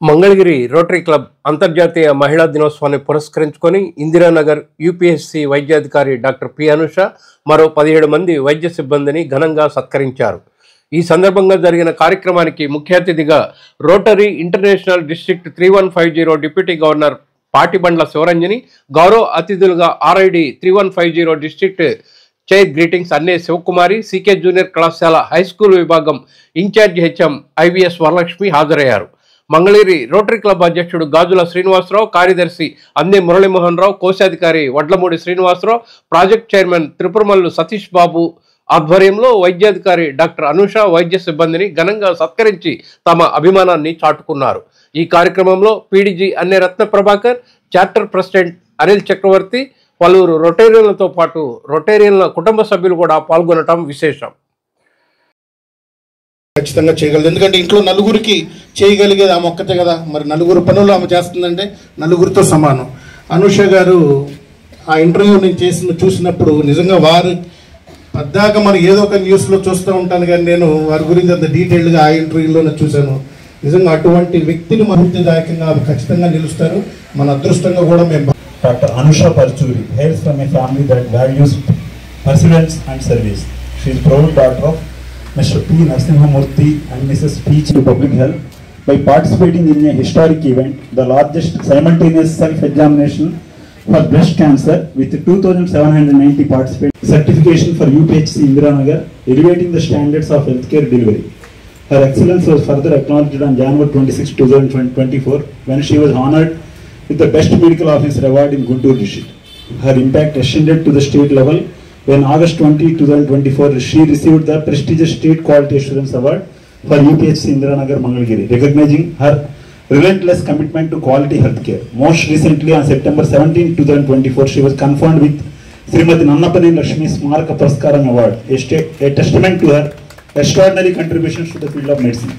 Mangalagiri rotary club అంతర్జాతీయ మహిళా దినోత్సవాన్ని పురస్కరించుకొని ఇందిరానగర్ యూపీఎస్సీ వైద్యాధికారి డాక్టర్ పి అనుష మరో 17 మంది వైద్య సిబ్బందిని ఘనంగా సత్కరించారు. ఈ సందర్భంగా జరిగిన కార్యక్రమానికి ముఖ్య అతిథిగా Rotary International district 3150 deputy governor Patibandla Sivaranjani, గౌరవ అతిథులుగా RID 3150 district chair greetings Anne Sivakumari, CK junior కళాశాల హైస్కూల్ విభాగం ఇన్ఛార్జ్ హెచ్ఎం ఐవీఎస్ వరలక్ష్మి హాజరయ్యారు. మంగళగిరి రోటరీ క్లబ్ అధ్యక్షుడు గాజుల శ్రీనివాసరావు, కార్యదర్శి అందే మురళీమోహన్ రావు, కోశాధికారి వడ్లమూడి శ్రీనివాసరావు, ప్రాజెక్ట్ చైర్మన్ త్రిపురమల్లు సతీష్ బాబు ఆధ్వర్యంలో వైద్యాధికారి డాక్టర్ అనుష వైద్య సిబ్బందిని ఘనంగా సత్కరించి తమ అభిమానాన్ని చాటుకున్నారు. ఈ కార్యక్రమంలో పీడీజీ అన్నే రత్న ప్రభాకర్, చార్టర్ ప్రెసిడెంట్ అనిల్ చక్రవర్తి, పలువురు రొటేరియన్లతో పాటు రొటేరియన్ల కుటుంబ సభ్యులు కూడా పాల్గొనడం విశేషం. ఖచ్చితంగా చేయగలదు. ఎందుకంటే ఇంట్లో నలుగురికి చేయగలిగేది ఆమె ఒక్కతే కదా. మరి నలుగురు పనులు ఆమె చేస్తుందంటే నలుగురితో సమానం. అనుష గారు ఆ ఇంటర్వ్యూ నేను చూసినప్పుడు నిజంగా వారు పద్దాక మరి ఏదో ఒక న్యూస్లో చూస్తూ ఉంటాను, కానీ నేను వారి గురించి అంత డీటెయిల్డ్గా ఆ ఇంటర్వ్యూలోనే చూశాను. నిజంగా అటువంటి వ్యక్తిని స్ఫూర్తిదాయకంగా ఖచ్చితంగా నిలుస్తారు. మన అదృష్టంగా కూడా మేము. Doctor Anusha Paruchuri hails from a family that values perseverance and service. She is proud daughter of Mr. P. Narasimhamurthy and Mrs. P. to Public Health by participating in a historic event, the largest simultaneous self-examination for breast cancer with 2,790 participants. Certification for UPHC Indiranagar, elevating the standards of healthcare delivery. Her excellence was further acknowledged on January 26, 2024 when she was honored with the Best Medical Officer Award in Guntur district. Her impact ascended to the state level when August 20, 2024 she received the prestigious State Quality Assurance Award for UPHC Indiranagar Mangalgiri, recognizing her relentless commitment to quality healthcare. Most recently on September 17, 2024 she was conferred with Srimati Nannapani Lakshmi Smaraka Puraskaram Award, a testament to her extraordinary contributions to the field of medicine.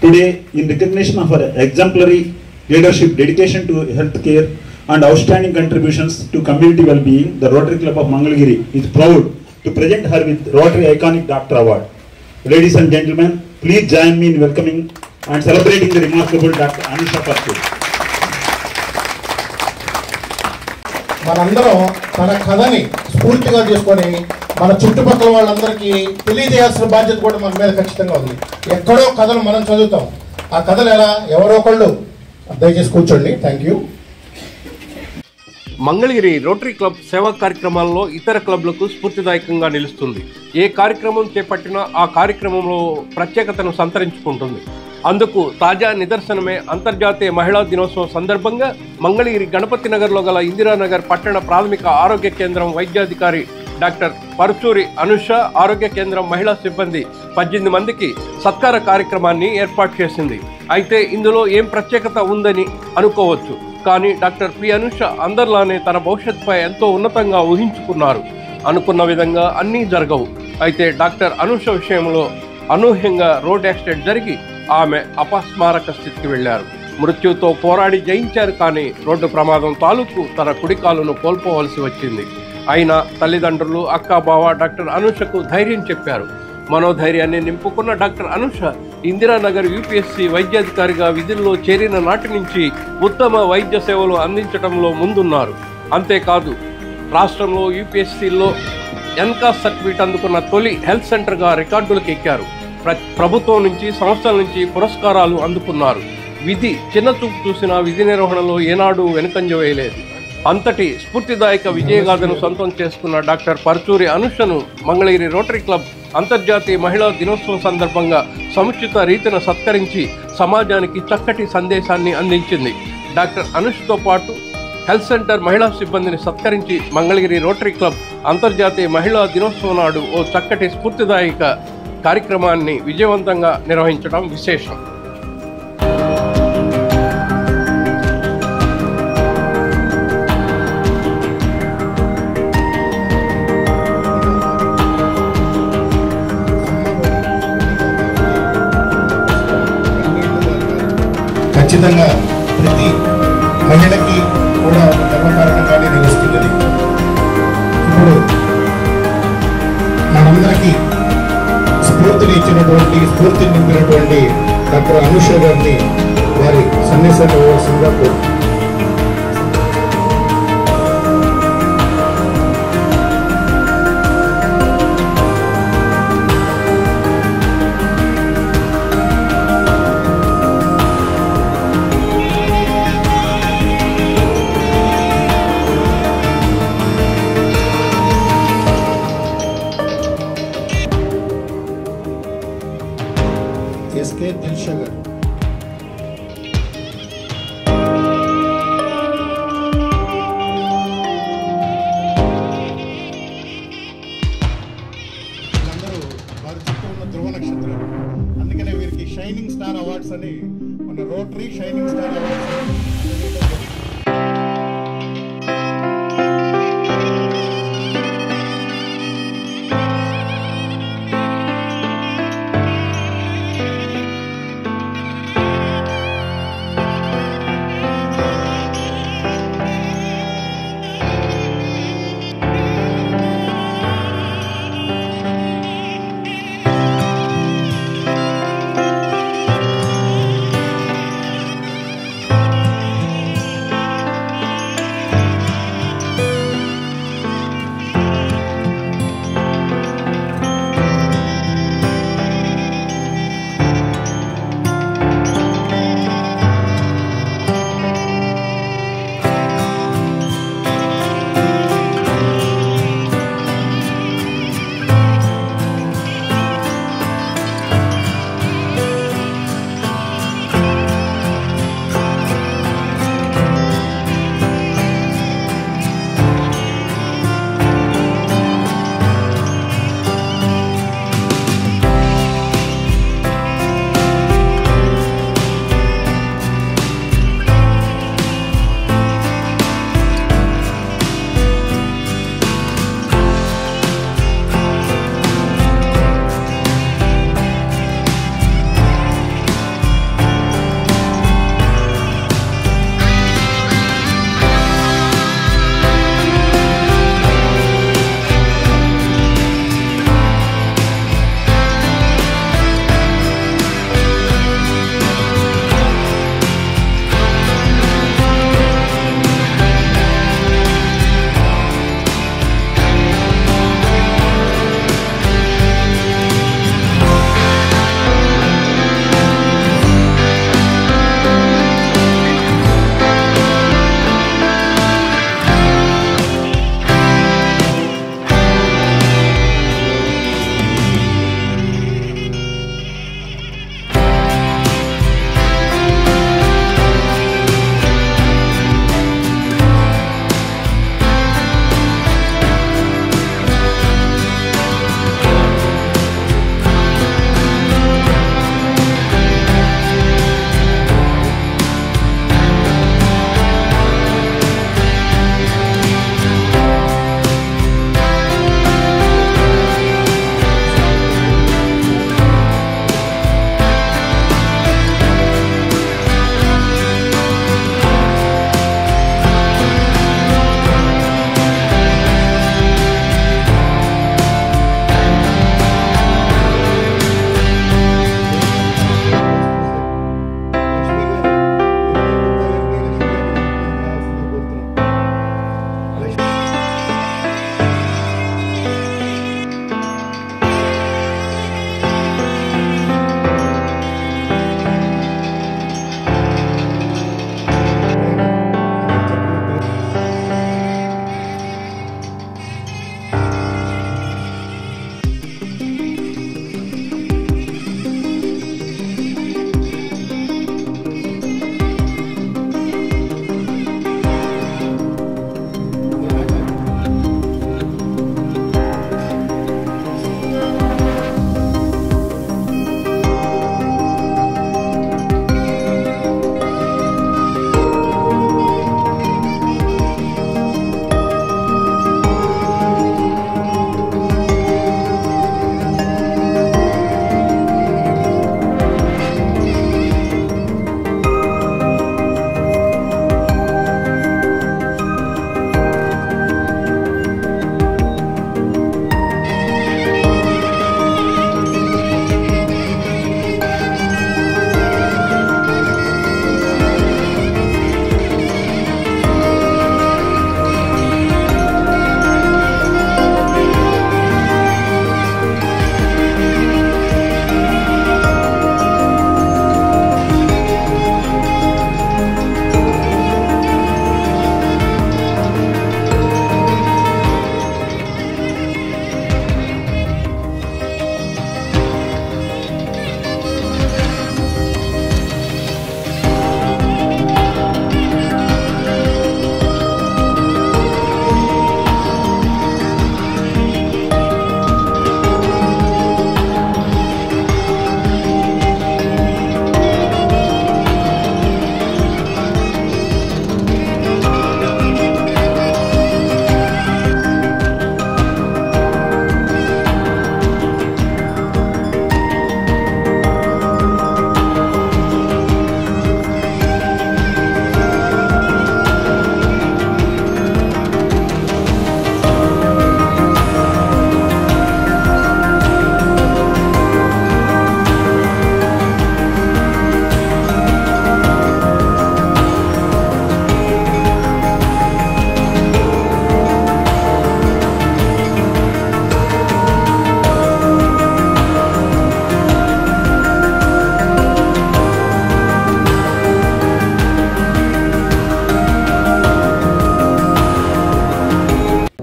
Today, in recognition of her exemplary leadership, dedication to healthcare and outstanding contributions to community well-being, the Rotary Club of Mangalgiri is proud to present her with Rotary Iconic Doctor Award. Ladies and gentlemen, please join me in welcoming and celebrating the remarkable Dr. Anusha Parchuri. మనందరం తన కథని స్ఫూర్తిగా చేసుకొని మన చుట్టుపక్కల వాళ్ళందరికీ తెలియజేయాల్సిన బాధ్యత కూడా మన మీద ఖచ్చితంగా ఉంది. ఎక్కడో కథలు మనం చదువుతాం, ఆ కథలు ఎలా ఎవరో ఒకళ్ళు దయచేసి కూర్చోండి. Thank you. Mangalagiri rotary club సేవా కార్యక్రమాల్లో ఇతర క్లబ్లకు స్ఫూర్తిదాయకంగా నిలుస్తుంది. ఏ కార్యక్రమం చేపట్టినా ఆ కార్యక్రమంలో ప్రత్యేకతను సంతరించుకుంటుంది. అందుకు తాజా నిదర్శనమే అంతర్జాతీయ మహిళా దినోత్సవం సందర్భంగా మంగళగిరి గణపతి నగర్లో గల ఇందిరానగర్ పట్టణ ప్రాథమిక ఆరోగ్య కేంద్రం వైద్యాధికారి డాక్టర్ పర్చూరి అనుష ఆరోగ్య కేంద్రం మహిళా సిబ్బంది 18 మందికి సత్కార కార్యక్రమాన్ని ఏర్పాటు చేసింది. అయితే ఇందులో ఏం ప్రత్యేకత ఉందని అనుకోవచ్చు, కానీ డాక్టర్ పి అనుష అందరిలానే తన భవిష్యత్తుపై ఎంతో ఉన్నతంగా ఊహించుకున్నారు. అనుకున్న విధంగా అన్నీ జరగవు. అయితే డాక్టర్ అనుష విషయంలో అనూహ్యంగా రోడ్ యాక్సిడెంట్ జరిగి ఆమె అపస్మారక స్థితికి వెళ్లారు. మృత్యుతో పోరాడి జయించారు, కానీ రోడ్డు ప్రమాదం తాలూకు తన కుడికాలును కోల్పోవలసి వచ్చింది. అయినా తల్లిదండ్రులు, అక్క, బావ డాక్టర్ అనుషకు ధైర్యం చెప్పారు. మనోధైర్యాన్ని నింపుకున్న డాక్టర్ అనుష ఇందిరానగర్ యూపీఎస్సీ వైద్యాధికారిగా విధుల్లో చేరిన నాటి నుంచి ఉత్తమ వైద్య సేవలు అందించడంలో ముందున్నారు. అంతేకాదు రాష్ట్రంలో యూపీఎస్సీలో ఎన్కాస్ సర్టిఫికేట్ అందుకున్న తొలి హెల్త్ సెంటర్గా రికార్డులకు ఎక్కారు. ప్రభుత్వం నుంచి, సంస్థల నుంచి పురస్కారాలు అందుకున్నారు. విధి చిన్న చూపు చూసిన విధి నిర్వహణలో ఏనాడు వెనుకంజ వేయలేదు. అంతటి స్ఫూర్తిదాయక విజయగాథను సొంతం చేసుకున్న డాక్టర్ పర్చూరి అనుషను మంగళగిరి రోటరీ క్లబ్ అంతర్జాతీయ మహిళా దినోత్సవం సందర్భంగా సముచిత రీతిన సత్కరించి సమాజానికి చక్కటి సందేశాన్ని అందించింది. డాక్టర్ అనుష్తో పాటు హెల్త్ సెంటర్ మహిళా సిబ్బందిని సత్కరించి మంగళగిరి రోటరీ క్లబ్ అంతర్జాతీయ మహిళా దినోత్సవం నాడు ఓ చక్కటి స్ఫూర్తిదాయక కార్యక్రమాన్ని విజయవంతంగా నిర్వహించడం విశేషం. ఖచ్చితంగా ప్రతి మహిళకి కూడా గర్వకారణంగానే నిలుస్తున్నది. ఇప్పుడు మనందరికీ స్ఫూర్తి ఇచ్చినటువంటి స్ఫూర్తిని నింపినటువంటి డాక్టర్ అనుష గారిని వారి సందేశాన్ని ఇవ్వాల్సిందిగా కోరుతున్నాను. ఎస్కే దిల్షా గారు. వీళ్ళందరూ వారి చుట్టూ ఉన్న ధ్రువ నక్షత్రాలు. అందుకనే వీరికి షైనింగ్ స్టార్ అవార్డ్స్ అని మన rotary shining star awards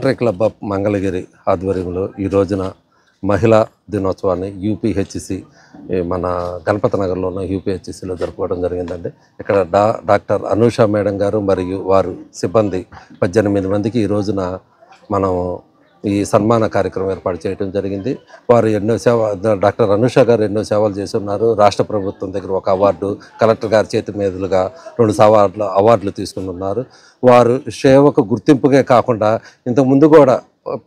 rotary club of Mangalagiri ఆధ్వర్యంలో ఈ రోజున మహిళా దినోత్సవాన్ని యూపీహెచ్సి మన గణపతి నగర్లో ఉన్న యూపీహెచ్సిలో జరుపుకోవడం జరిగిందండి. ఇక్కడ డాక్టర్ అనూష మేడం గారు మరియు వారు సిబ్బంది 18 మందికి ఈ రోజున మనం ఈ సన్మాన కార్యక్రమం ఏర్పాటు చేయడం జరిగింది. వారు డాక్టర్ అనూష గారు ఎన్నో సేవలు చేస్తున్నారు. రాష్ట్ర ప్రభుత్వం దగ్గర ఒక అవార్డు, కలెక్టర్ గారి చేతి మీదులుగా 2 అవార్డులు తీసుకుని ఉన్నారు. వారు సేవకు గుర్తింపుగా కాకుండా ఇంతకుముందు కూడా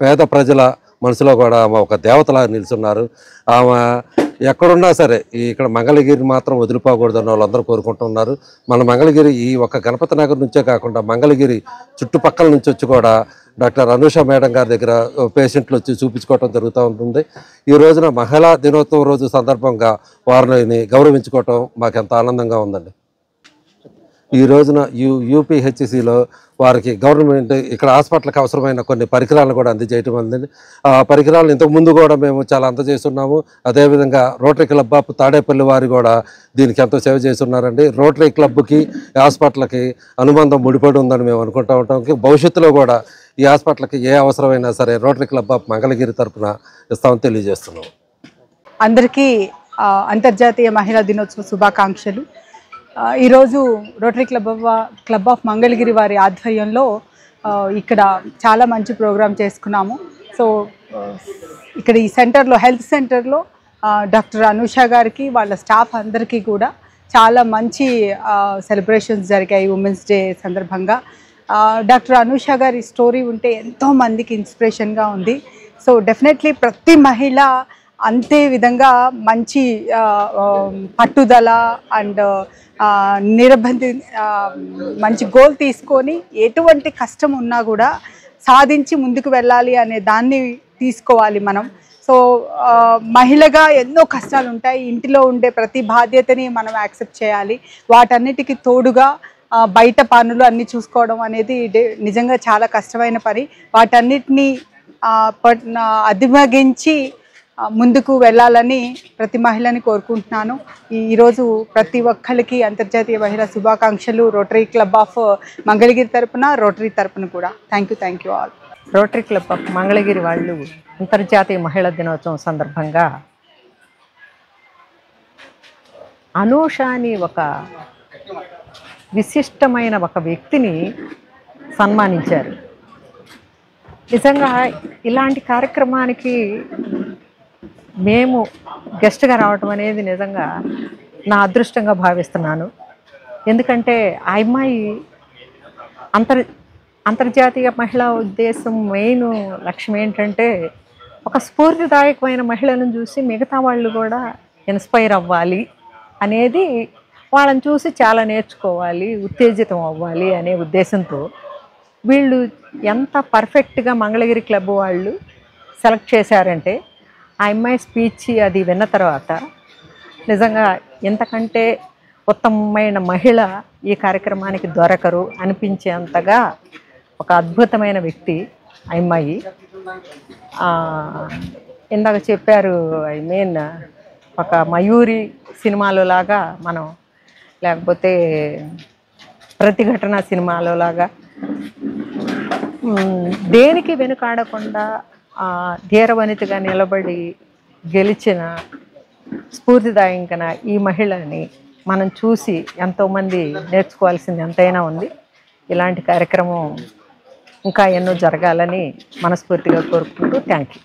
పేద ప్రజల మనసులో కూడా ఆమె ఒక దేవతలా నిలుచున్నారు. ఆమె ఎక్కడున్నా సరే ఇక్కడ మంగళగిరి మాత్రం వదిలిపోకూడదని వాళ్ళందరూ కోరుకుంటున్నారు. మన మంగళగిరి ఈ ఒక గణపతి నగర్ నుంచే కాకుండా మంగళగిరి చుట్టుపక్కల నుంచి వచ్చి కూడా డాక్టర్ అనూష మేడం గారి దగ్గర పేషెంట్లు వచ్చి చూపించుకోవటం జరుగుతూ ఉంటుంది. ఈ రోజున మహిళా దినోత్సవం రోజు సందర్భంగా వారిని గౌరవించుకోవటం మాకు ఎంత ఆనందంగా ఉందండి. ఈ రోజున యూపీహెచ్సిలో వారికి గవర్నమెంట్ ఇక్కడ హాస్పిటల్కి అవసరమైన కొన్ని పరికరాలను కూడా అందజేయటం అందండి. ఆ పరికరాలను ఇంతకుముందు కూడా మేము చాలా అందజేస్తున్నాము. అదేవిధంగా రోటరీ క్లబ్ ఆఫ్ తాడేపల్లి వారు కూడా దీనికి ఎంతో సేవ చేస్తున్నారండి. రోటరీ క్లబ్కి హాస్పిటల్కి అనుబంధం ముడిపడి ఉందని మేము అనుకుంటూ ఉంటాం. భవిష్యత్తులో కూడా ఈ హాస్పిటల్కి ఏ అవసరమైనా సరే రోటరీ క్లబ్ ఆఫ్ మంగళగిరి తరఫున ఇస్తామని తెలియజేస్తున్నాం. అందరికీ అంతర్జాతీయ మహిళా దినోత్సవ శుభాకాంక్షలు. ఈరోజు రోటరీ క్లబ్ ఆఫ్ మంగళగిరి వారి ఆధ్వర్యంలో ఇక్కడ చాలా మంచి ప్రోగ్రాం చేసుకున్నాము. సో ఇక్కడ ఈ సెంటర్లో, హెల్త్ సెంటర్లో డాక్టర్ అనూష గారికి వాళ్ళ స్టాఫ్ అందరికీ కూడా చాలా మంచి సెలబ్రేషన్స్ జరిగాయి ఉమెన్స్ డే సందర్భంగా. డాక్టర్ అనూష గారి స్టోరీ ఉంటే ఎంతోమందికి ఇన్స్పిరేషన్గా ఉంది. సో డెఫినెట్లీ ప్రతి మహిళ అంతే విధంగా మంచి పట్టుదల అండ్ మంచి గోల్ తీసుకొని ఎటువంటి కష్టం ఉన్నా కూడా సాధించి ముందుకు వెళ్ళాలి అనే దాన్ని తీసుకోవాలి మనం. సో మహిళగా ఎన్నో కష్టాలు ఉంటాయి. ఇంటిలో ఉండే ప్రతి బాధ్యతని మనం యాక్సెప్ట్ చేయాలి. వాటన్నిటికీ తోడుగా బయట పనులు అన్నీ చూసుకోవడం అనేది నిజంగా చాలా కష్టమైన పని. వాటన్నిటినీ అధిగమించి ముందుకు వెళ్ళాలని ప్రతి మహిళని కోరుకుంటున్నాను. ఈరోజు ప్రతి ఒక్కరికి అంతర్జాతీయ మహిళా శుభాకాంక్షలు రోటరీ క్లబ్ ఆఫ్ మంగళగిరి తరపున, రోటరీ తరపున కూడా. Thank you all. Rotary club of Mangalagiri వాళ్ళు అంతర్జాతీయ మహిళా దినోత్సవం సందర్భంగా అనూష అని ఒక విశిష్టమైన ఒక వ్యక్తిని సన్మానించారు. నిజంగా ఇలాంటి కార్యక్రమానికి మేము గెస్ట్గా రావటం అనేది నిజంగా నా అదృష్టంగా భావిస్తున్నాను. ఎందుకంటే ఆ అమ్మాయి అంతర్జాతీయ మహిళా ఉద్దేశం మెయిన్ లక్ష్యం ఏంటంటే ఒక స్ఫూర్తిదాయకమైన మహిళలను చూసి మిగతా వాళ్ళు కూడా ఇన్స్పైర్ అవ్వాలి అనేది, వాళ్ళని చూసి చాలా నేర్చుకోవాలి, ఉత్తేజితం అవ్వాలి అనే ఉద్దేశంతో వీళ్ళు ఎంత పర్ఫెక్ట్గా మంగళగిరి క్లబ్ వాళ్ళు సెలెక్ట్ చేశారంటే ఆ అమ్మాయి స్పీచ్ అది విన్న తర్వాత నిజంగా ఎంతకంటే ఉత్తమమైన మహిళ ఈ కార్యక్రమానికి దొరకరు అనిపించేంతగా ఒక అద్భుతమైన వ్యక్తి ఆ అమ్మాయి. ఇందాక చెప్పారు, ఒక మయూరి సినిమాలో లాగా మనం, లేకపోతే ప్రతిఘటన సినిమాలో లాగా దేనికి వెనుకాడకుండా ధీరవనితగా నిలబడి గెలిచిన స్ఫూర్తిదాయకన ఈ మహిళని మనం చూసి ఎంతోమంది నేర్చుకోవాల్సింది ఎంతైనా ఉంది. ఇలాంటి కార్యక్రమం ఇంకా ఎన్నో జరగాలని మనస్ఫూర్తిగా కోరుకుంటూ థ్యాంక్ యూ.